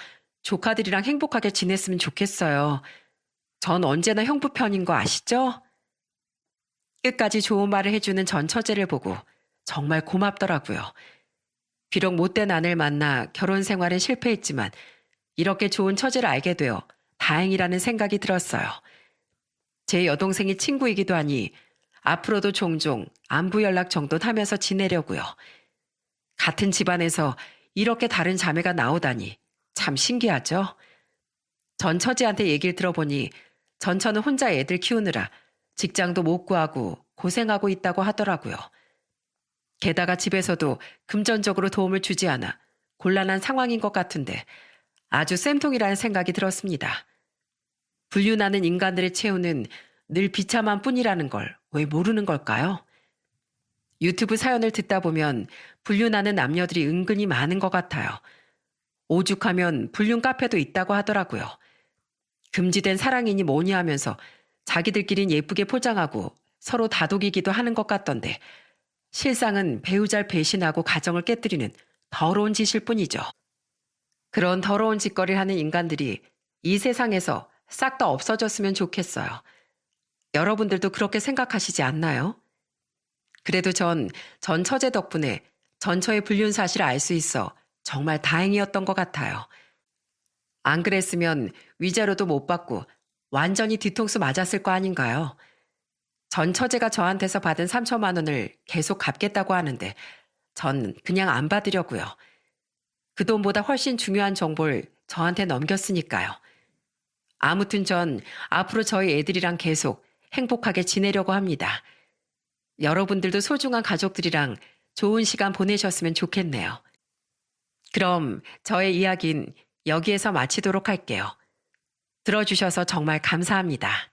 Speaker 1: 조카들이랑 행복하게 지냈으면 좋겠어요. 전 언제나 형부 편인 거 아시죠? 끝까지 좋은 말을 해주는 전 처제를 보고 정말 고맙더라고요. 비록 못된 아내를 만나 결혼 생활은 실패했지만 이렇게 좋은 처제를 알게 되어 다행이라는 생각이 들었어요. 제 여동생이 친구이기도 하니 앞으로도 종종 안부 연락 정도는 하면서 지내려고요. 같은 집안에서 이렇게 다른 자매가 나오다니 참 신기하죠? 전 처제한테 얘기를 들어보니 전처는 혼자 애들 키우느라 직장도 못 구하고 고생하고 있다고 하더라고요. 게다가 집에서도 금전적으로 도움을 주지 않아 곤란한 상황인 것 같은데 아주 쌤통이라는 생각이 들었습니다. 불륜하는 인간들의 최후는 늘 비참한 뿐이라는 걸 왜 모르는 걸까요? 유튜브 사연을 듣다 보면 불륜하는 남녀들이 은근히 많은 것 같아요. 오죽하면 불륜 카페도 있다고 하더라고요. 금지된 사랑이니 뭐니 하면서 자기들끼린 예쁘게 포장하고 서로 다독이기도 하는 것 같던데 실상은 배우자를 배신하고 가정을 깨뜨리는 더러운 짓일 뿐이죠. 그런 더러운 짓거리를 하는 인간들이 이 세상에서 싹 다 없어졌으면 좋겠어요. 여러분들도 그렇게 생각하시지 않나요? 그래도 전 처제 덕분에 전처의 불륜 사실을 알 수 있어 정말 다행이었던 것 같아요. 안 그랬으면 위자료도 못 받고 완전히 뒤통수 맞았을 거 아닌가요? 전 처제가 저한테서 받은 3천만 원을 계속 갚겠다고 하는데 전 그냥 안 받으려고요. 그 돈보다 훨씬 중요한 정보를 저한테 넘겼으니까요. 아무튼 전 앞으로 저희 애들이랑 계속 행복하게 지내려고 합니다. 여러분들도 소중한 가족들이랑 좋은 시간 보내셨으면 좋겠네요. 그럼 저의 이야기는 여기에서 마치도록 할게요. 들어주셔서 정말 감사합니다.